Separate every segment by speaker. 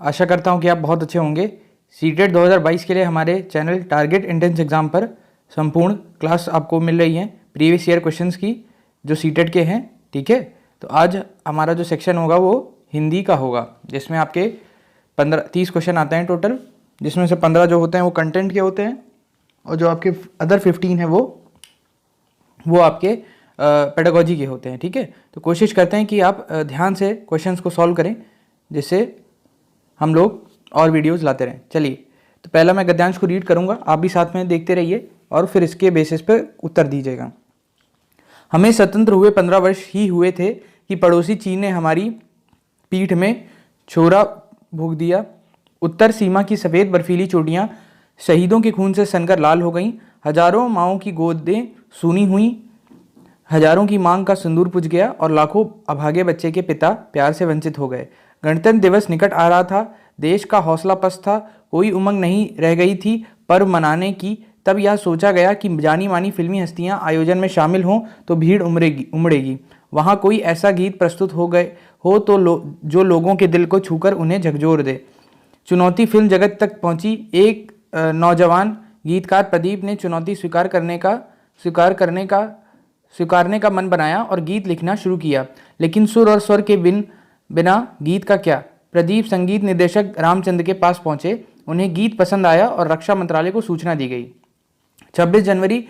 Speaker 1: आशा करता हूँ कि आप बहुत अच्छे होंगे। सीटेट 2022 के लिए हमारे चैनल टारगेट एंट्रेंस एग्ज़ाम पर संपूर्ण क्लास आपको मिल रही हैं प्रीवियस ईयर क्वेश्चंस की जो सीटेट के हैं। ठीक है, तो आज हमारा जो सेक्शन होगा वो हिंदी का होगा, जिसमें आपके 30 क्वेश्चन आते हैं टोटल, जिसमें से 15 जो होते हैं वो कंटेंट के होते हैं और जो आपके अदर 15 है वो आपके पेडागोजी के होते हैं। ठीक है, तो कोशिश करते हैं कि आप ध्यान से क्वेश्चंस को सॉल्व करें, जिससे हम लोग और वीडियोस लाते रहें। चलिए, तो पहला मैं गद्यांश को रीड करूंगा, आप भी साथ में देखते रहिए और फिर इसके बेसिस पे उत्तर दीजिएगा। हमें स्वतंत्र हुए 15 वर्ष ही हुए थे कि पड़ोसी चीन ने हमारी पीठ में छोरा भोग दिया। उत्तर सीमा की सफ़ेद बर्फीली चोटियाँ शहीदों के खून से सनकर लाल हो गईं। हजारों माँओं की गोदें सूनी हुई, हजारों की मांग का सिंदूर पुज गया और लाखों अभागे बच्चे के पिता प्यार से वंचित हो गए। गणतंत्र दिवस निकट आ रहा था, देश का हौसला पस्त था, कोई उमंग नहीं रह गई थी पर्व मनाने की। तब यह सोचा गया कि जानी मानी फिल्मी हस्तियां आयोजन में शामिल हों तो भीड़ उमड़ेगी। वहाँ कोई ऐसा गीत प्रस्तुत हो तो जो लोगों के दिल को छूकर उन्हें झकझोर दे। चुनौती फिल्म जगत तक पहुंची। एक नौजवान गीतकार प्रदीप ने चुनौती स्वीकारने का मन बनाया और गीत लिखना शुरू किया। लेकिन सुर और स्वर के बिना गीत का क्या। प्रदीप संगीत निर्देशक रामचंद्र के पास पहुंचे, उन्हें गीत पसंद आया और रक्षा मंत्रालय को सूचना दी गई। 26 जनवरी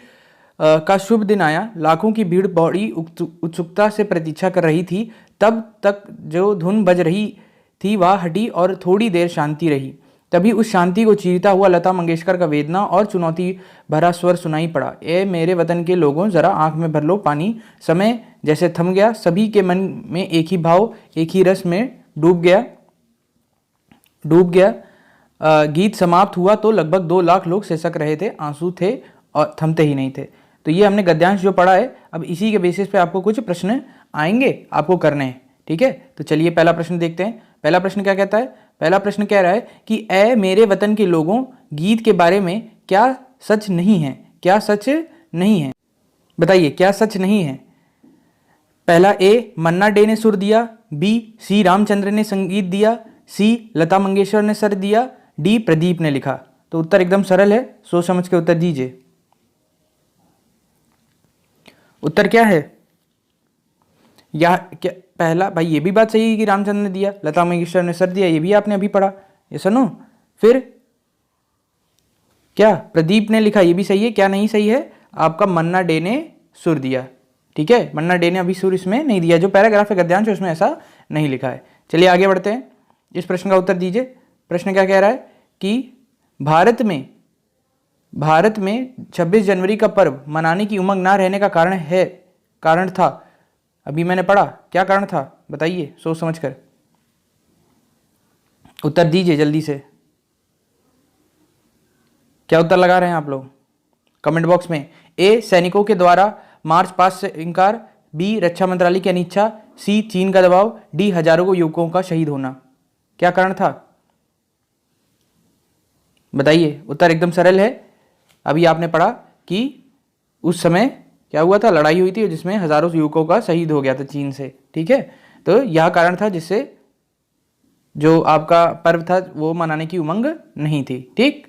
Speaker 1: का शुभ दिन आया। लाखों की भीड़ बड़ी उत्सुकता से प्रतीक्षा कर रही थी। तब तक जो धुन बज रही थी वह हटी और थोड़ी देर शांति रही। तभी उस शांति को चीरता हुआ लता मंगेशकर का वेदना और चुनौती भरा स्वर सुनाई पड़ा। ए मेरे वतन के लोगों, जरा आंख में भर लो पानी। समय जैसे थम गया, सभी के मन में एक ही भाव, एक ही रस में डूब गया। गीत समाप्त हुआ तो लगभग 2 लाख लोग सिसक रहे थे, आंसू थे और थमते ही नहीं थे। तो ये हमने गद्यांश जो पढ़ा है, अब इसी के बेसिस पे आपको कुछ प्रश्न आएंगे, आपको करने हैं। ठीक है, तो चलिए पहला प्रश्न देखते हैं। पहला प्रश्न क्या कहता है? पहला प्रश्न कह रहा है कि ए मेरे वतन के लोगों गीत के बारे में क्या सच नहीं है? क्या सच नहीं है? बताइए क्या सच नहीं है। पहला ए मन्ना डे ने सुर दिया, बी सी रामचंद्र ने संगीत दिया, सी लता मंगेशकर ने सर दिया, डी प्रदीप ने लिखा। तो उत्तर एकदम सरल है, सोच समझ के उत्तर दीजिए। उत्तर क्या है? या क्या पहला भाई ये भी बात सही है कि रामचंद्र ने दिया, लता मंगेशकर ने सर दिया, ये भी आपने अभी पढ़ा, ये सुनो। फिर क्या प्रदीप ने लिखा, ये भी सही है। क्या नहीं सही है? आपका मन्ना डे ने सुर दिया। ठीक है, मन्ना डे ने अभी सुर इसमें नहीं दिया, जो पैराग्राफ है गद्यांश उसमें ऐसा नहीं लिखा है। चलिए आगे बढ़ते हैं, इस प्रश्न का उत्तर दीजिए। प्रश्न क्या कह रहा है कि भारत में 26 जनवरी का पर्व मनाने की उमंग ना रहने का कारण था। अभी मैंने पढ़ा, क्या कारण था बताइए सोच समझ कर। उत्तर दीजिए जल्दी से। क्या उत्तर लगा रहे हैं आप लोग कमेंट बॉक्स में? ए सैनिकों के द्वारा मार्च पास्ट से इनकार, बी रक्षा मंत्रालय की अनिच्छा, सी चीन का दबाव, डी हजारों युवकों का शहीद होना। क्या कारण था बताइए। उत्तर एकदम सरल है। अभी आपने पढ़ा कि उस समय क्या हुआ था, लड़ाई हुई थी जिसमें हजारों युवकों का शहीद हो गया था चीन से। ठीक है, तो यह कारण था जिससे जो आपका पर्व था वो मनाने की उमंग नहीं थी। ठीक,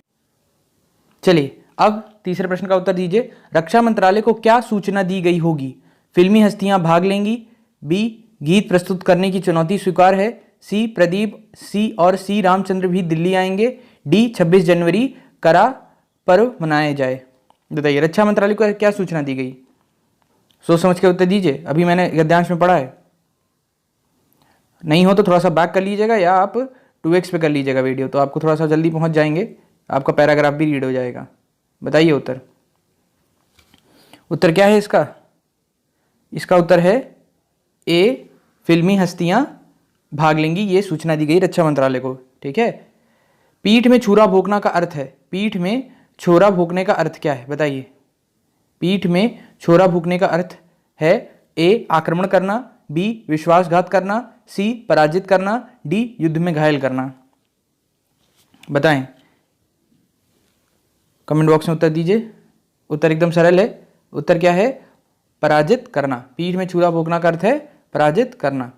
Speaker 1: चलिए अब तीसरे प्रश्न का उत्तर दीजिए। रक्षा मंत्रालय को क्या सूचना दी गई होगी? फिल्मी हस्तियां भाग लेंगी, बी गीत प्रस्तुत करने की चुनौती स्वीकार है, सी प्रदीप सी रामचंद्र भी दिल्ली आएंगे, डी 26 जनवरी करा पर्व मनाया जाए। बताइए रक्षा मंत्रालय को क्या सूचना दी गई? सोच समझ के उत्तर दीजिए। अभी मैंने गद्यांश में पढ़ा है, नहीं हो तो थोड़ा सा बैक कर लीजिएगा या आप 2x पे कर लीजिएगा वीडियो, तो आपको थोड़ा सा जल्दी पहुंच जाएंगे, आपका पैराग्राफ भी रीड हो जाएगा। बताइए उत्तर क्या है इसका? इसका उत्तर है ए फिल्मी हस्तियां भाग लेंगी, ये सूचना दी गई रक्षा मंत्रालय को। ठीक है, पीठ में छुरा भोंकना का अर्थ है, पीठ में छोरा भोंकने का अर्थ क्या है बताइए। पीठ में छोरा भूकने का अर्थ है ए आक्रमण करना, बी विश्वासघात करना, सी पराजित करना, डी युद्ध में घायल करना। बताएं कमेंट बॉक्स में उत्तर दीजिए। उत्तर एकदम सरल है। उत्तर क्या है? पराजित करना। पीठ में छुरा भोंकना का अर्थ है पराजित करना।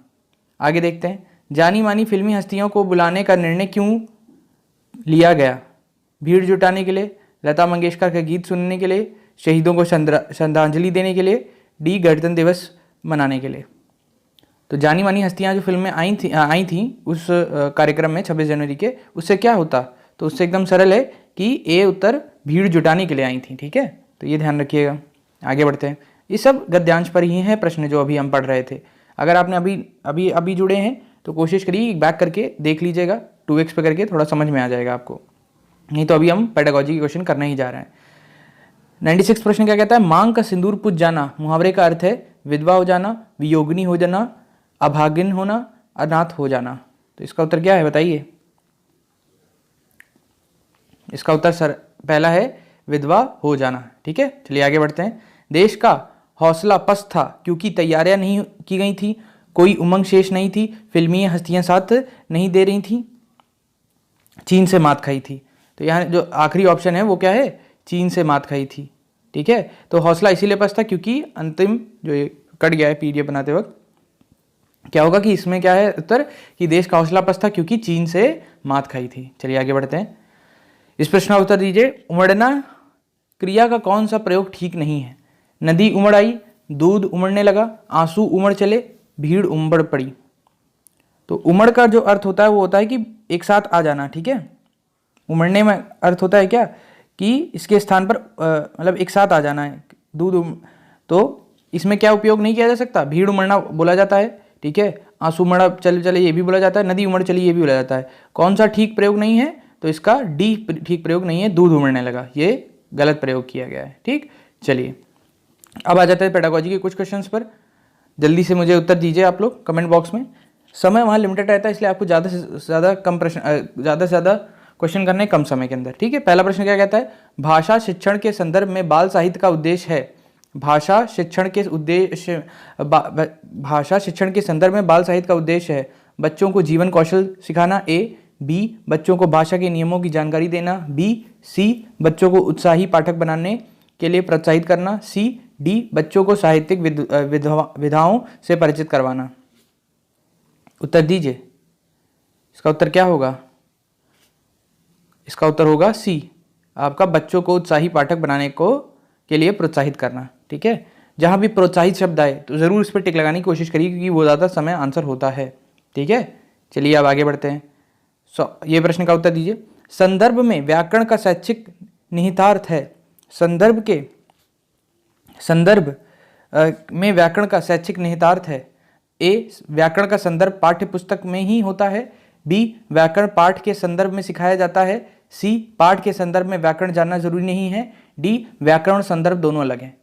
Speaker 1: आगे देखते हैं। जानी मानी फिल्मी हस्तियों को बुलाने का निर्णय क्यों लिया गया? भीड़ जुटाने के लिए, लता मंगेशकर का गीत सुनने के लिए, शहीदों को श्रद्धांजलि देने के लिए, डी गणतंत्र दिवस मनाने के लिए। तो जानी मानी हस्तियां जो फिल्म में आई थी उस कार्यक्रम में 26 जनवरी के, उससे क्या होता? तो उससे एकदम सरल है कि ए उत्तर भीड़ जुटाने के लिए आई थी। ठीक है, तो ये ध्यान रखिएगा। आगे बढ़ते हैं। ये सब गद्यांश पर ही है प्रश्न जो अभी हम पढ़ रहे थे। अगर आपने अभी जुड़े हैं तो कोशिश करिए बैक करके देख लीजिएगा, 2x पे करके थोड़ा समझ में आ जाएगा आपको। नहीं तो अभी हम पेडागोजी के क्वेश्चन करने ही जा रहे हैं। 96 प्रश्न क्या कहता है? मांग का सिंदूर पुज जाना मुहावरे का अर्थ है विधवा हो जाना, वियोगिनी हो जाना, अभागिन होना, अनाथ हो जाना। तो इसका उत्तर क्या है बताइए? इसका उत्तर सर पहला है विधवा हो जाना। ठीक है, चलिए आगे बढ़ते हैं। देश का हौसला पस्त था क्योंकि तैयारियां नहीं की गई थी, कोई उमंग शेष नहीं थी, फिल्मी हस्तियां साथ नहीं दे रही थी, चीन से मात खाई थी। तो यहाँ जो आखिरी ऑप्शन है वो क्या है? चीन से मात खाई थी। ठीक है, तो हौसला इसीलिए पस्त था क्योंकि अंतिम जो ये कट गया है पीडीएफ बनाते वक्त, क्या होगा कि इसमें क्या है उत्तर कि देश का हौसला पस्त था क्योंकि चीन से मात खाई थी। चलिए आगे बढ़ते हैं। इस प्रश्न का उत्तर दीजिए। उमड़ना क्रिया का कौन सा प्रयोग ठीक नहीं है? नदी उमड़ आई, दूध उमड़ने लगा, आंसू उमड़ चले, भीड़ उमड़ पड़ी। तो उमड़ का जो अर्थ होता है वो होता है कि एक साथ आ जाना। ठीक है, उमड़ने में अर्थ होता है क्या कि इसके स्थान पर मतलब एक साथ आ जाना है। तो इसमें क्या उपयोग नहीं किया जा सकता? भीड़ उमड़ना बोला जाता है। ठीक है, आंसू उमड़ा चले चले ये भी बोला जाता है, नदी उमड़ चली ये भी बोला जाता है। कौन सा ठीक प्रयोग नहीं है? तो इसका डी ठीक प्रयोग नहीं है, दूध उमड़ने लगा, ये गलत प्रयोग किया गया है। ठीक, चलिए अब आ जाते हैं पेडागोजी के कुछ क्वेश्चंस पर। जल्दी से मुझे उत्तर दीजिए आप लोग कमेंट बॉक्स में। समय वहाँ लिमिटेड रहता है इसलिए आपको ज़्यादा से ज़्यादा क्वेश्चन करने कम समय के अंदर। ठीक है, पहला प्रश्न क्या कहता है? भाषा शिक्षण के संदर्भ में बाल साहित्य का उद्देश्य है। भाषा शिक्षण के संदर्भ में बाल साहित्य का उद्देश्य है बच्चों को जीवन कौशल सिखाना, ए। बी, बच्चों को भाषा के नियमों की जानकारी देना, बी। सी, बच्चों को उत्साही पाठक बनाने के लिए प्रोत्साहित करना, सी। डी, बच्चों को साहित्यिक विधाओं से परिचित करवाना। उत्तर दीजिए, इसका उत्तर क्या होगा? इसका उत्तर होगा सी, आपका बच्चों को उत्साही पाठक बनाने के लिए प्रोत्साहित करना। ठीक है, जहां भी प्रोत्साहित शब्द आए तो जरूर इस पर टिक लगाने की कोशिश करिए क्योंकि वो ज़्यादा समय आंसर होता है। ठीक है, चलिए अब आगे बढ़ते हैं। ये प्रश्न का उत्तर दीजिए। संदर्भ में व्याकरण का शैक्षिक निहितार्थ है। संदर्भ में व्याकरण का शैक्षिक निहितार्थ है। ए, व्याकरण का संदर्भ पाठ्य पुस्तक में ही होता है। बी, व्याकरण पाठ के संदर्भ में सिखाया जाता है। सी, पाठ के संदर्भ में व्याकरण जानना जरूरी नहीं है। डी, व्याकरण और संदर्भ दोनों अलग हैं।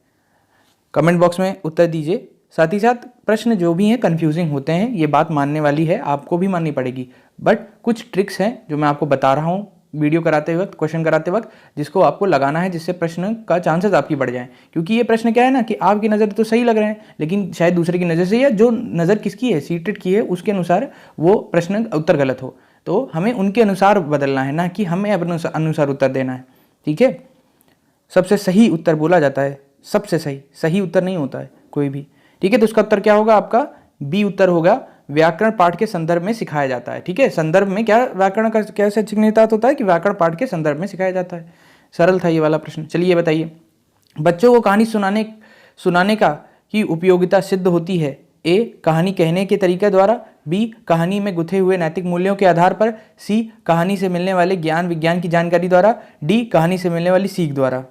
Speaker 1: कमेंट बॉक्स में उत्तर दीजिए। साथ ही साथ प्रश्न जो भी हैं कंफ्यूजिंग होते हैं, ये बात मानने वाली है, आपको भी माननी पड़ेगी, बट कुछ ट्रिक्स हैं जो मैं आपको बता रहा हूँ वीडियो कराते वक्त, क्वेश्चन कराते वक्त, जिसको आपको लगाना है जिससे प्रश्न का चांसेस आपकी बढ़ जाएं। क्योंकि ये प्रश्न क्या है ना कि आपकी नज़र तो सही लग रहे हैं लेकिन शायद दूसरे की नज़र से या जो नज़र किसकी है सीटेड की है उसके अनुसार वो प्रश्न उत्तर गलत हो। तो हमें उनके अनुसार बदलना है ना कि हमें अपने अनुसार उत्तर देना है। ठीक है, सबसे सही उत्तर बोला जाता है, सबसे सही उत्तर नहीं होता है कोई भी। ठीक है, तो उसका उत्तर क्या होगा? आपका बी उत्तर होगा, व्याकरण पाठ के संदर्भ में सिखाया जाता है। ठीक है, संदर्भ में क्या व्याकरण का क्या शैक्षिक निहितार्थ होता है कि व्याकरण पाठ के संदर्भ में सिखाया जाता है। सरल था ये वाला प्रश्न। चलिए बताइए, बच्चों को कहानी सुनाने का की उपयोगिता सिद्ध होती है। ए, कहानी कहने के तरीके द्वारा। बी, कहानी में गुथे हुए नैतिक मूल्यों के आधार पर। सी, कहानी से मिलने वाले ज्ञान विज्ञान की जानकारी द्वारा। डी, कहानी से मिलने वाली सीख द्वारा।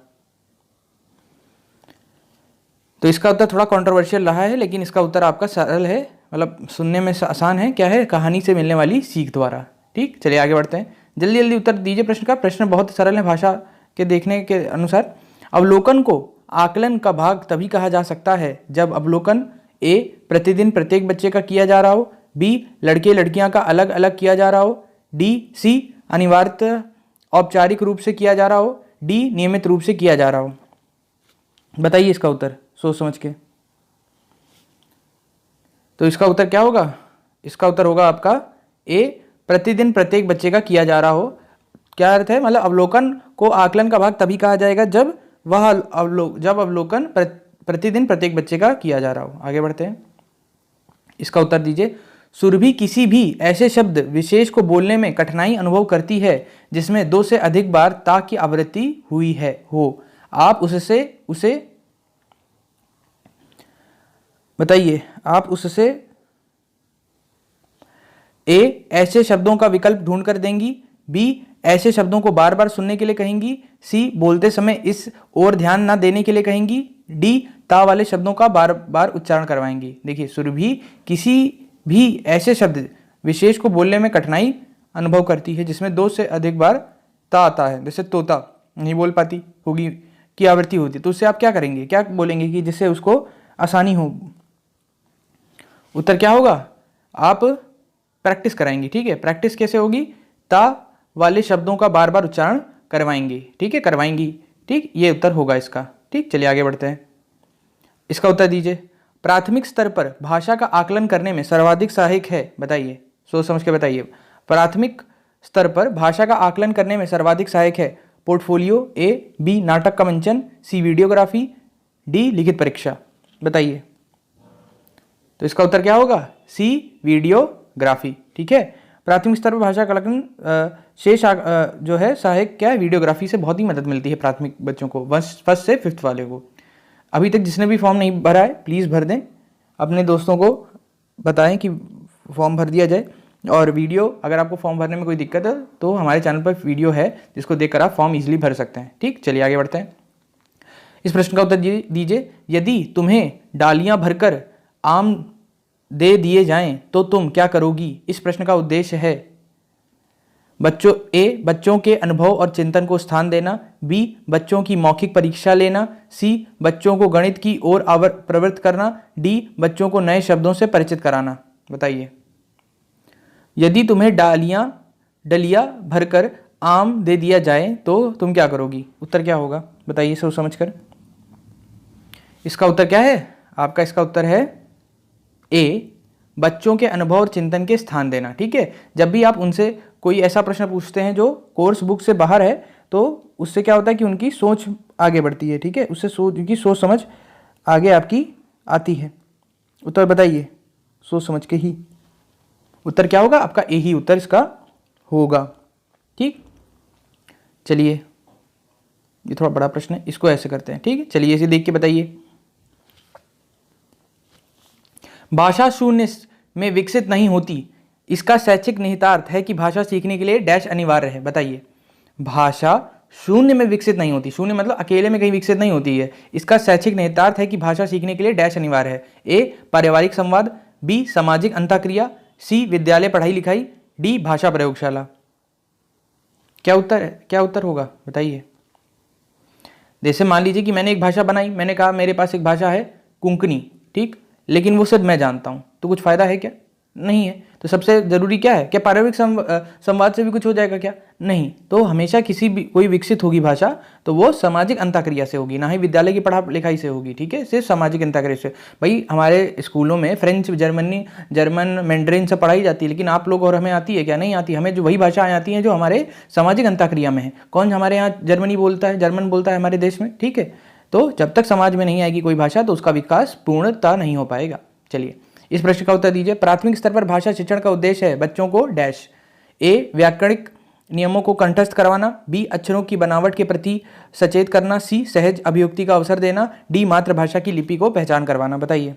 Speaker 1: तो इसका उत्तर थोड़ा कंट्रोवर्शियल रहा है लेकिन इसका उत्तर आपका सरल है, मतलब सुनने में आसान है। क्या है? कहानी से मिलने वाली सीख द्वारा। ठीक, चलिए आगे बढ़ते हैं। जल्दी जल्दी उत्तर दीजिए प्रश्न का। प्रश्न बहुत सरल है भाषा के देखने के अनुसार। अवलोकन को आकलन का भाग तभी कहा जा सकता है जब अवलोकन ए, प्रतिदिन प्रत्येक बच्चे का किया जा रहा हो। बी, लड़के लड़कियां का अलग अलग किया जा रहा हो। डी, सी, अनिवार्य औपचारिक रूप से किया जा रहा हो। डी, नियमित रूप से किया जा रहा हो। बताइए इसका उत्तर सोच समझ के। तो इसका उत्तर क्या होगा? इसका उत्तर होगा आपका ए, प्रतिदिन प्रत्येक बच्चे का किया जा रहा हो। क्या अर्थ है? मतलब अवलोकन को आकलन का भाग तभी कहा जाएगा जब अवलोकन प्रतिदिन प्रत्येक बच्चे का किया जा रहा हो। आगे बढ़ते हैं। इसका उत्तर दीजिए। सुरभि किसी भी ऐसे शब्द विशेष को बोलने में कठिनाई अनुभव करती है जिसमें 2 से अधिक बार ता की आवृत्ति हुई है हो। आप उससे उसे बताइए, आप उससे ए ऐसे शब्दों का विकल्प ढूंढ कर देंगी, बी ऐसे शब्दों को बार बार सुनने के लिए कहेंगी, सी बोलते समय इस ओर ध्यान ना देने के लिए कहेंगी, डी ता वाले शब्दों का बार बार उच्चारण करवाएंगी। देखिए, सुरभि किसी भी ऐसे शब्द विशेष को बोलने में कठिनाई अनुभव करती है जिसमें 2 से अधिक बार ता आता है, जैसे तोता नहीं बोल पाती होगी की आवृत्ति होती है, तो उससे आप क्या करेंगे, क्या बोलेंगे कि जिससे उसको आसानी हो। उत्तर क्या होगा, आप प्रैक्टिस कराएंगे। ठीक है, प्रैक्टिस कैसे होगी, ता वाले शब्दों का बार बार उच्चारण करवाएंगे। ठीक है, करवाएंगी। ठीक, ये उत्तर होगा इसका। ठीक, चलिए आगे बढ़ते हैं। इसका उत्तर दीजिए। प्राथमिक स्तर पर भाषा का आकलन करने में सर्वाधिक सहायक है, बताइए, सोच समझ के बताइए। प्राथमिक स्तर पर भाषा का आकलन करने में सर्वाधिक सहायक है पोर्टफोलियो, ए, बी नाटक का मंचन, सी वीडियोग्राफी, डी लिखित परीक्षा। बताइए, तो इसका उत्तर क्या होगा, सी वीडियोग्राफी। ठीक है, प्राथमिक स्तर पर भाषा का आकलन शेष जो है सहायक क्या है, वीडियोग्राफी से बहुत ही मदद मिलती है प्राथमिक बच्चों को, फर्स्ट से 5th वाले को। अभी तक जिसने भी फॉर्म नहीं भरा है प्लीज़ भर दें, अपने दोस्तों को बताएं कि फॉर्म भर दिया जाए। और वीडियो, अगर आपको फॉर्म भरने में कोई दिक्कत है तो हमारे चैनल पर वीडियो है जिसको देखकर आप फॉर्म इजीली भर सकते हैं। ठीक, चलिए आगे बढ़ते हैं। इस प्रश्न का उत्तर दीजिए। यदि तुम्हें डालियां भरकर आम दे दिए जाएं तो तुम क्या करोगी। इस प्रश्न का उद्देश्य है बच्चों के अनुभव और चिंतन को स्थान देना, बी बच्चों की मौखिक परीक्षा लेना, सी बच्चों को गणित की ओर प्रवृत्त करना, डी बच्चों को नए शब्दों से परिचित कराना। बताइए, यदि तुम्हें डलिया भरकर आम दे दिया जाए तो तुम क्या करोगी। उत्तर क्या होगा, बताइए सोच समझकर। इसका उत्तर क्या है आपका, इसका उत्तर है ए बच्चों के अनुभव और चिंतन के स्थान देना। ठीक है, जब भी आप उनसे कोई ऐसा प्रश्न पूछते हैं जो कोर्स बुक से बाहर है तो उससे क्या होता है कि उनकी सोच आगे बढ़ती है। ठीक है, उससे उनकी सोच समझ आगे आपकी आती है। उत्तर बताइए, सोच समझ के ही। उत्तर क्या होगा आपका, ए ही उत्तर इसका होगा। ठीक, चलिए, ये थोड़ा बड़ा प्रश्न है, इसको ऐसे करते हैं। ठीक है, चलिए इसे देख के बताइए। भाषा शून्य में विकसित नहीं होती, इसका शैक्षिक निहितार्थ है कि भाषा सीखने के लिए डैश अनिवार्य है। बताइए, भाषा शून्य में विकसित नहीं होती, शून्य मतलब अकेले में कहीं विकसित नहीं होती है, इसका शैक्षिक निहितार्थ है कि भाषा सीखने के लिए डैश अनिवार्य है। ए पारिवारिक संवाद, बी सामाजिक अंतःक्रिया, सी विद्यालय पढ़ाई लिखाई, डी भाषा प्रयोगशाला। क्या उत्तर है, क्या उत्तर होगा बताइए। जैसे मान लीजिए कि मैंने एक भाषा बनाई, मैंने कहा मेरे पास एक भाषा है कोंकणी, ठीक, लेकिन वो सिर्फ मैं जानता हूँ, तो कुछ फायदा है क्या, नहीं है। तो सबसे जरूरी क्या है, क्या पारिवारिक संवाद से भी कुछ हो जाएगा क्या, नहीं। तो हमेशा किसी भी कोई विकसित होगी भाषा तो वो सामाजिक अंतःक्रिया से होगी, ना ही विद्यालय की पढ़ा लिखाई से होगी। ठीक है, सिर्फ सामाजिक अंतःक्रिया से। भाई हमारे स्कूलों में फ्रेंच, जर्मन, मैंड्रिन सब पढ़ाई जाती है, लेकिन आप लोग और हमें आती है क्या, नहीं आती। हमें जो वही भाषाएं आती हैं जो हमारे सामाजिक अंतःक्रिया में है। कौन हमारे यहाँ जर्मनी बोलता है, जर्मन बोलता है हमारे देश में, ठीक है। तो जब तक समाज में नहीं आएगी कोई भाषा तो उसका विकास पूर्णतः नहीं हो पाएगा। चलिए इस प्रश्न का उत्तर दीजिए। प्राथमिक स्तर पर भाषा शिक्षण का उद्देश्य है बच्चों को डैश, ए व्याकरणिक नियमों को कंठस्थ करवाना, बी अक्षरों की बनावट के प्रति सचेत करना, सी सहज अभिव्यक्ति का अवसर देना, डी मातृभाषा की लिपि को पहचान करवाना। बताइए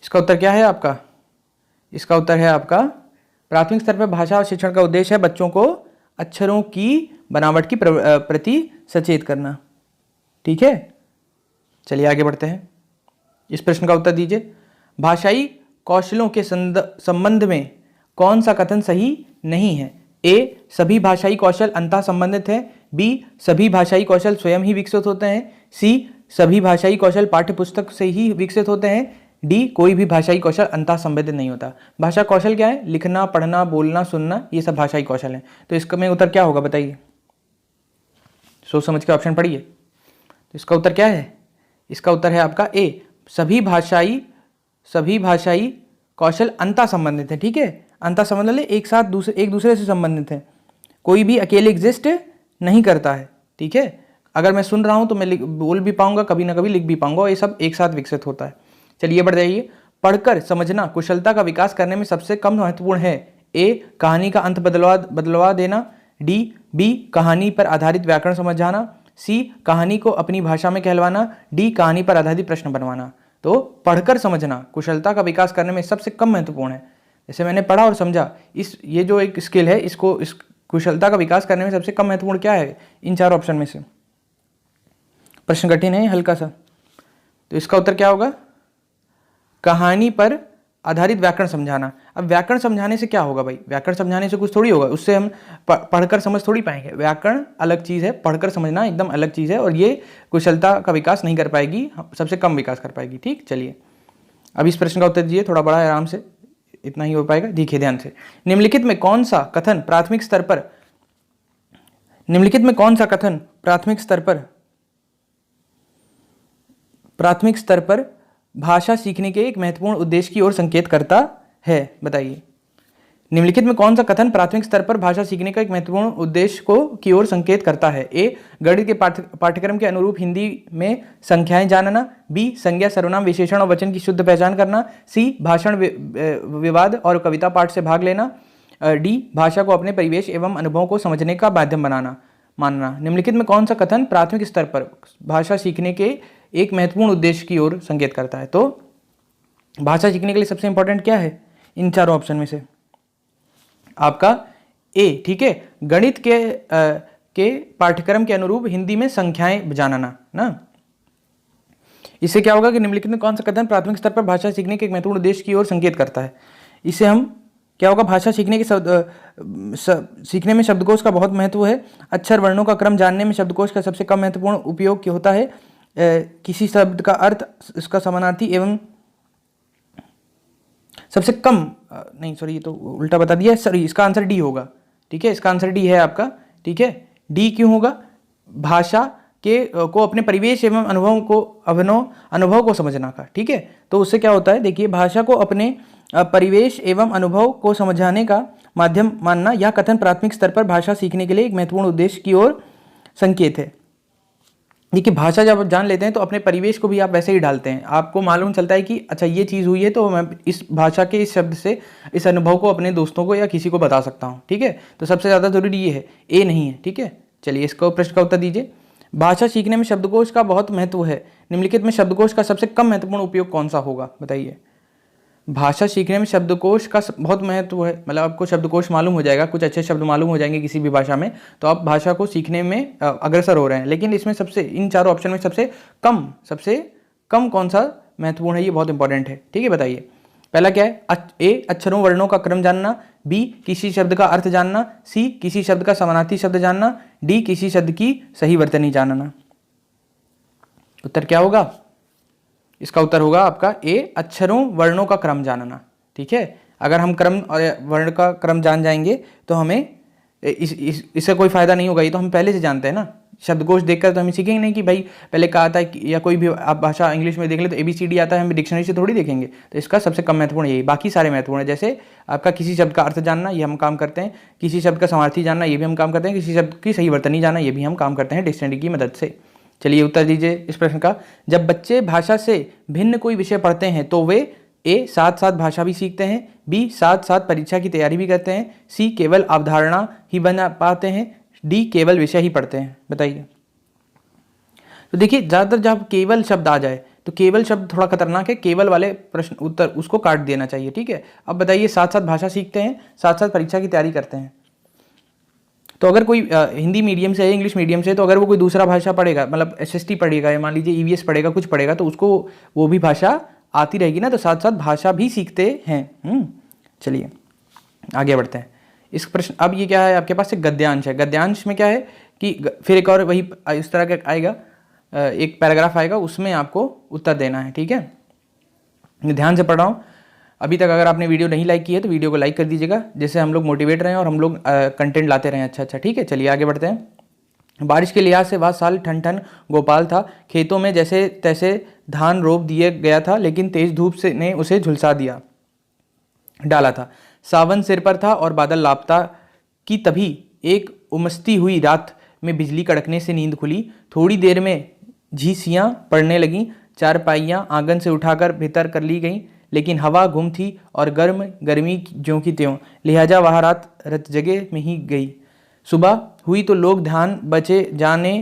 Speaker 1: इसका उत्तर क्या है आपका, इसका उत्तर है आपका प्राथमिक स्तर पर भाषा शिक्षण का उद्देश्य है बच्चों को अक्षरों की बनावट की प्रति सचेत करना। ठीक है, चलिए आगे बढ़ते हैं। इस प्रश्न का उत्तर दीजिए। भाषाई कौशलों के संबंध में कौन सा कथन सही नहीं है। ए सभी भाषाई कौशल अंतः संबंधित है, बी सभी भाषाई कौशल स्वयं ही विकसित होते हैं, सी सभी भाषाई कौशल पाठ्य पुस्तक से ही विकसित होते हैं, डी कोई भी भाषाई कौशल अंतः संबंधित नहीं होता। भाषा कौशल क्या है, लिखना, पढ़ना, बोलना, सुनना, ये सब भाषाई कौशल है। तो इसका में उत्तर क्या होगा बताइए, सोच समझ के ऑप्शन पढ़िए। तो इसका उत्तर क्या है, इसका उत्तर है आपका ए सभी भाषाई कौशल अंतः संबंधित है। ठीक है, अंतः संबंधित एक दूसरे से संबंधित है, कोई भी अकेले एग्जिस्ट नहीं करता है। ठीक है, अगर मैं सुन रहा हूं तो मैं बोल भी पाऊंगा, कभी ना कभी लिख भी पाऊंगा, ये सब एक साथ विकसित होता है। चलिए बढ़ जाइए। पढ़कर समझना कुशलता का विकास करने में सबसे कम महत्वपूर्ण है? ए, कहानी का अंत बदलवा देना, बी, कहानी पर आधारित व्याकरण समझाना, सी, कहानी को अपनी भाषा में कहलवाना, डी, कहानी पर आधारित प्रश्न बनवाना। तो पढ़कर समझना कुशलता का विकास करने में सबसे कम महत्वपूर्ण है। जैसे मैंने पढ़ा और समझा, ये जो एक स्किल है, इस कुशलता का विकास करने में सबसे कम महत्वपूर्ण क्या है इन चार ऑप्शन में से? प्रश्न कठिन है हल्का सा, तो इसका उत्तर क्या होगा? कहानी पर आधारित व्याकरण समझाना। अब व्याकरण समझाने से क्या होगा भाई? व्याकरण समझाने से कुछ थोड़ी होगा, उससे हम पढ़कर समझ थोड़ी पाएंगे। व्याकरण अलग चीज़ है, पढ़कर समझना एकदम अलग चीज़ है, और ये कुशलता का विकास नहीं कर पाएगी, सबसे कम विकास कर पाएगी। ठीक, चलिए अब इस प्रश्न का उत्तर दीजिए, थोड़ा बड़ा है, आराम से, इतना ही हो पाएगा। देखिए ध्यान से, निम्नलिखित में कौन सा कथन प्राथमिक स्तर पर भाषा सीखने के एक महत्वपूर्ण उद्देश्य की ओर संकेत करता है? बताइए, निम्नलिखित में कौन सा कथन प्राथमिक स्तर पर भाषा सीखने का एक महत्वपूर्ण उद्देश्य की ओर संकेत करता है? ए, गणित के पाठ्यक्रम के अनुरूप हिंदी में संख्याएं जानना, बी, संज्ञा सर्वनाम विशेषण और वचन की शुद्ध पहचान करना, सी, भाषण विवाद और कविता पाठ से भाग लेना, डी, भाषा को अपने परिवेश एवं अनुभव को समझने का माध्यम मानना। निम्नलिखित में कौन सा कथन प्राथमिक स्तर पर भाषा सीखने के एक महत्वपूर्ण उद्देश्य की ओर संकेत करता है? तो भाषा सीखने के लिए सबसे इंपॉर्टेंट क्या है इन चारों ऑप्शन में से? आपका ए, ठीक है, गणित के पाठ्यक्रम के अनुरूप हिंदी में संख्याएं जानना ना। इससे क्या होगा कि निम्नलिखित में कौन सा कथन प्राथमिक स्तर पर भाषा सीखने के एक महत्वपूर्ण उद्देश्य की ओर संकेत करता है? इससे हम क्या होगा, भाषा सीखने के सीखने में शब्दकोश का बहुत महत्व है। अक्षर वर्णों का क्रम जानने में शब्दकोश का सबसे कम महत्वपूर्ण उपयोग क्या होता है? किसी शब्द का अर्थ, इसका समानार्थी एवं सबसे कम नहीं, सॉरी ये तो उल्टा बता दिया, सॉरी इसका आंसर डी होगा। ठीक है, इसका आंसर डी है आपका। ठीक है, डी क्यों होगा? भाषा को अपने परिवेश एवं अनुभव को समझना का। ठीक है, तो उससे क्या होता है, देखिए, भाषा को अपने परिवेश एवं अनुभव को समझाने का माध्यम मानना, यह कथन प्राथमिक स्तर पर भाषा सीखने के लिए एक महत्वपूर्ण उद्देश्य की ओर संकेत है। देखिए, भाषा जब आप जान लेते हैं तो अपने परिवेश को भी आप वैसे ही डालते हैं। आपको मालूम चलता है कि अच्छा ये चीज़ हुई है, तो मैं इस भाषा के इस शब्द से इस अनुभव को अपने दोस्तों को या किसी को बता सकता हूँ। ठीक है, तो सबसे ज़्यादा जरूरी ये है, ए नहीं है। ठीक है, चलिए इसको प्रश्न का उत्तर दीजिए। भाषा सीखने में शब्दकोश का बहुत महत्व है, निम्नलिखित में शब्दकोश का सबसे कम महत्वपूर्ण उपयोग कौन सा होगा? बताइए। भाषा सीखने में शब्दकोश का बहुत महत्व है, मतलब आपको शब्दकोश मालूम हो जाएगा, कुछ अच्छे शब्द मालूम हो जाएंगे किसी भी भाषा में, तो आप भाषा को सीखने में अग्रसर हो रहे हैं। लेकिन इसमें इन चारों ऑप्शन में सबसे कम कौन सा महत्वपूर्ण है, ये बहुत इंपॉर्टेंट है। ठीक है, बताइए। पहला क्या है? ए, अक्षरों वर्णों का क्रम जानना, बी, किसी शब्द का अर्थ जानना, सी, किसी शब्द का समानार्थी शब्द जानना, डी, किसी शब्द की सही वर्तनी जानना। उत्तर क्या होगा? इसका उत्तर होगा आपका ए, अक्षरों वर्णों का क्रम जानना। ठीक है, अगर हम क्रम और वर्ण का क्रम जान जाएंगे तो हमें इससे कोई फायदा नहीं होगा, ये तो हम पहले से जानते हैं ना। शब्दकोश देखकर तो हम सीखेंगे नहीं कि भाई पहले कहा आता है, या कोई भी आप भाषा इंग्लिश में देख ले तो ABCD आता है, हम डिक्शनरी से थोड़ी देखेंगे। तो इसका सबसे कम महत्वपूर्ण यही, बाकी सारे महत्वपूर्ण है। जैसे आपका किसी शब्द का अर्थ जानना, ये हम काम करते हैं, किसी शब्द का समार्थी जानना, ये भी हम काम करते हैं, किसी शब्द की सही वर्तनी जानना, ये भी हम काम करते हैं डिक्शनरी की मदद से। चलिए उत्तर दीजिए इस प्रश्न का। जब बच्चे भाषा से भिन्न कोई विषय पढ़ते हैं तो वे ए, साथ साथ भाषा भी सीखते हैं, बी, साथ साथ परीक्षा की तैयारी भी करते हैं, सी, केवल अवधारणा ही बना पाते हैं, डी, केवल विषय ही पढ़ते हैं। बताइए। तो देखिए, ज़्यादातर जब केवल शब्द आ जाए तो केवल शब्द थोड़ा खतरनाक है, केवल वाले प्रश्न उत्तर उसको काट देना चाहिए। ठीक है, अब बताइए, साथ साथ भाषा सीखते हैं, साथ साथ परीक्षा की तैयारी करते हैं। तो अगर कोई हिंदी मीडियम से है, इंग्लिश मीडियम से, तो अगर वो कोई दूसरा भाषा पढ़ेगा, मतलब SST पढ़ेगा, या मान लीजिए EVS पढ़ेगा, कुछ पढ़ेगा, तो उसको वो भी भाषा आती रहेगी ना, तो साथ साथ भाषा भी सीखते हैं। चलिए आगे बढ़ते हैं इस प्रश्न। अब ये क्या है, आपके पास एक गद्यांश है। गद्यांश में क्या है कि फिर एक और वही इस तरह का आएगा, एक पैराग्राफ आएगा, उसमें आपको उत्तर देना है। ठीक है, ध्यान से पढ़ रहा हूँ। अभी तक अगर आपने वीडियो नहीं लाइक की है तो वीडियो को लाइक कर दीजिएगा, जिससे हम लोग मोटिवेट रहें और हम लोग कंटेंट लाते रहें अच्छा। ठीक है, चलिए आगे बढ़ते हैं। बारिश के लिहाज से वह साल ठन ठन गोपाल था, खेतों में जैसे तैसे धान रोप दिए गया था, लेकिन तेज धूप ने उसे झुलसा डाला था। सावन सिर पर था और बादल लापता कि तभी एक उमसती हुई रात में बिजली कड़कने से नींद खुली। थोड़ी देर में झींसियाँ पड़ने लगीं, चारपाइयाँ आंगन से उठाकर भीतर कर ली गईं, लेकिन हवा गुम थी और गर्मी ज्यों की त्यों, लिहाजा वह रात रत जगह में ही गई। सुबह हुई तो लोग ध्यान बचे जाने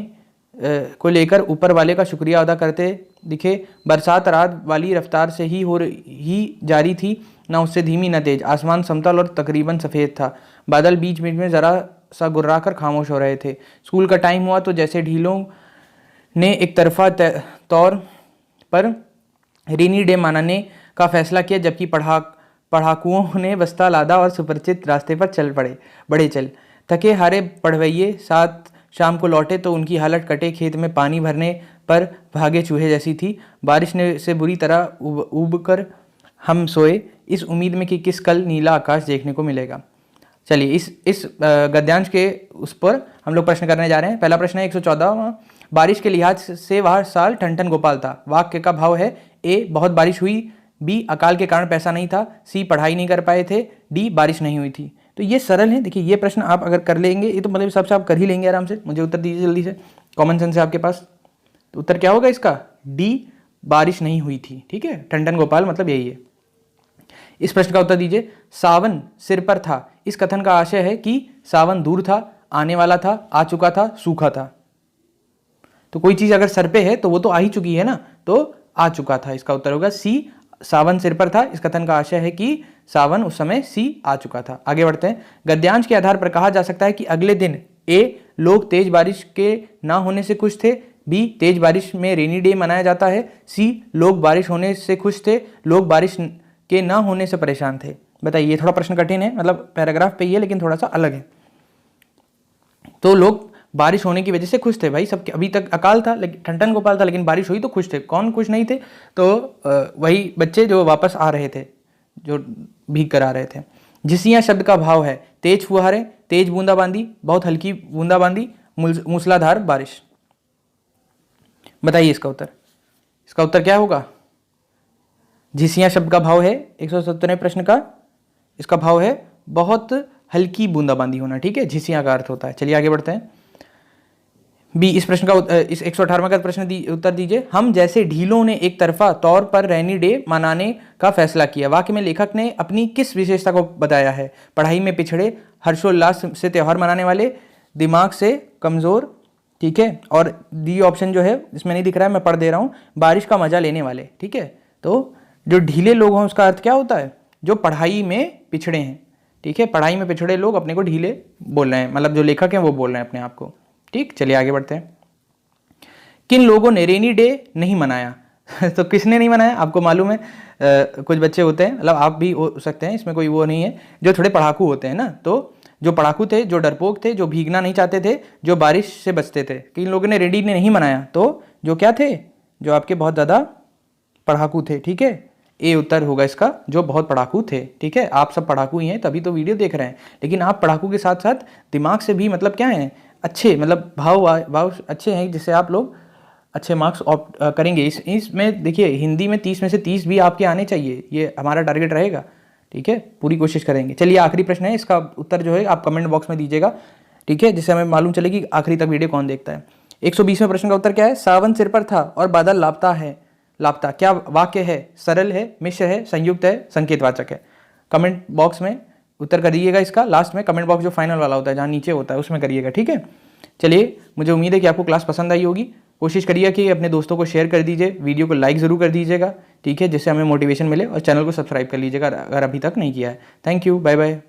Speaker 1: को लेकर ऊपर वाले का शुक्रिया अदा करते दिखे। बरसात रात वाली रफ्तार से ही जारी थी, न उससे धीमी न तेज। आसमान समतल और तकरीबन सफ़ेद था। बादल बीच बीच में ज़रा सा गुर्रा कर खामोश हो रहे थे। स्कूल का टाइम हुआ तो जैसे ढीलों ने एक तरफा तौर पर रेनी डे मनाने का फैसला किया, जबकि पढ़ाकुओं ने बस्ता लादा और सुपरिचित रास्ते पर चल बड़े चल। थके हारे पढ़वैये साथ शाम को लौटे तो उनकी हालत कटे खेत में पानी भरने पर भागे चूहे जैसी थी। बारिश ने से बुरी तरह उब कर हम सोए, इस उम्मीद में कि किस कल नीला आकाश देखने को मिलेगा। चलिए इस गद्यांश के उस पर हम लोग प्रश्न करने जा रहे हैं। पहला प्रश्न है 114वां। बारिश के लिहाज से वह साल ठन गोपाल था। वाक्य का भाव है ए बहुत बारिश हुई, बी अकाल के कारण पैसा नहीं था, सी पढ़ाई नहीं कर पाए थे, डी बारिश नहीं हुई थी। तो ये सरल है। देखिए ये प्रश्न आप अगर कर लेंगे, ये तो मतलब सबसे आप कर ही लेंगे आराम से। मुझे उत्तर दीजिए जल्दी से, कॉमन सेंस है आपके पास। तो उत्तर क्या होगा इसका? डी बारिश नहीं हुई थी। ठीक है, ठन गोपाल मतलब यही है। इस प्रश्न का उत्तर दीजिए। सावन सिर पर था, इस कथन का आशय है कि सावन दूर था, आने वाला था, आ चुका था, सूखा था। तो कोई चीज अगर सर पे है तो वो तो आ ही चुकी है ना, तो आ चुका था। इसका उत्तर होगा सी, सावन सिर पर था, इस कथन का आशय है कि सावन उस समय सी आ चुका था। आगे बढ़ते हैं। गद्यांश के आधार पर कहा जा सकता है कि अगले दिन ए लोग तेज बारिश के ना होने से खुश थे, बी तेज बारिश में रेनी डे मनाया जाता है, सी लोग बारिश होने से खुश थे, लोग बारिश के ना होने से परेशान थे। बताइए, ये थोड़ा प्रश्न कठिन है, मतलब पैराग्राफ पे ही है लेकिन थोड़ा सा अलग है। तो लोग बारिश होने की वजह से खुश थे। भाई सबके अभी तक अकाल था, लेकिन ठन गोपाल था, लेकिन बारिश हुई तो खुश थे। कौन खुश नहीं थे? तो वही बच्चे जो वापस आ रहे थे, जो भीग कर आ रहे थे। झिसियां शब्द का भाव है तेज फुहारे, तेज बूंदाबांदी, बहुत हल्की बूंदाबांदी, मूसलाधार बारिश। बताइए इसका उत्तर। इसका उत्तर क्या होगा? झिसियां शब्द का भाव है 170वें प्रश्न का, इसका भाव है बहुत हल्की बूंदाबांदी होना। ठीक है, झिसियां का अर्थ होता है। चलिए आगे बढ़ते हैं। बी इस प्रश्न का इस 118वें का प्रश्न उत्तर दीजिए। हम जैसे ढीलों ने एक तरफा तौर पर रेनी डे मनाने का फैसला किया। वाक्य में लेखक ने अपनी किस विशेषता को बताया है? पढ़ाई में पिछड़े, हर्षोल्लास से त्यौहार मनाने वाले, दिमाग से कमजोर। ठीक है, और डी ऑप्शन जो है इसमें नहीं दिख रहा है, मैं पढ़ दे रहा हूं, बारिश का मजा लेने वाले। ठीक है, तो जो ढीले लोग हैं उसका अर्थ क्या होता है? जो पढ़ाई में पिछड़े हैं। ठीक है, पढ़ाई में पिछड़े लोग अपने को ढीले बोल रहे हैं, मतलब जो लेखक हैं वो बोल रहे हैं अपने आप को। ठीक, चलिए आगे बढ़ते हैं। किन लोगों ने रेनी डे नहीं मनाया? तो किसने नहीं मनाया? आपको मालूम है कुछ बच्चे होते हैं, मतलब आप भी हो सकते हैं, इसमें कोई वो नहीं है, जो थोड़े पढ़ाकू होते हैं ना। तो जो पढ़ाकू थे, जो डरपोक थे, जो भीगना नहीं चाहते थे, जो बारिश से बचते थे, किन लोगों ने रेनी डे नहीं मनाया? तो जो क्या थे? जो आपके बहुत ज़्यादा पढ़ाकू थे। ठीक है, ए उत्तर होगा इसका, जो बहुत पढ़ाकू थे। ठीक है, आप सब पढ़ाकू ही हैं तभी तो वीडियो देख रहे हैं, लेकिन आप पढ़ाकू के साथ साथ दिमाग से भी मतलब क्या है, अच्छे, मतलब भाव अच्छे हैं, जिससे आप लोग अच्छे मार्क्स करेंगे। इसमें देखिए हिंदी में 30 में से 30 भी आपके आने चाहिए, ये हमारा टारगेट रहेगा। ठीक है, पूरी कोशिश करेंगे। चलिए आखिरी प्रश्न है, इसका उत्तर जो है आप कमेंट बॉक्स में दीजिएगा। ठीक है, जिससे हमें मालूम चलेगी आखिरी तक वीडियो कौन देखता है। 120वें प्रश्न का उत्तर क्या है? सावन सिर पर था और बादल लापता है। लापता क्या वाक्य है? सरल है, मिश्र है, संयुक्त है, संकेतवाचक है? कमेंट बॉक्स में उत्तर करिएगा इसका। लास्ट में कमेंट बॉक्स जो फाइनल वाला होता है, जहाँ नीचे होता है, उसमें करिएगा। ठीक है, चलिए मुझे उम्मीद है कि आपको क्लास पसंद आई होगी। कोशिश करिए कि अपने दोस्तों को शेयर कर दीजिए, वीडियो को लाइक ज़रूर कर दीजिएगा। ठीक है, जिससे हमें मोटिवेशन मिले, और चैनल को सब्सक्राइब कर लीजिएगा अगर अभी तक नहीं किया है। Thank you, bye bye.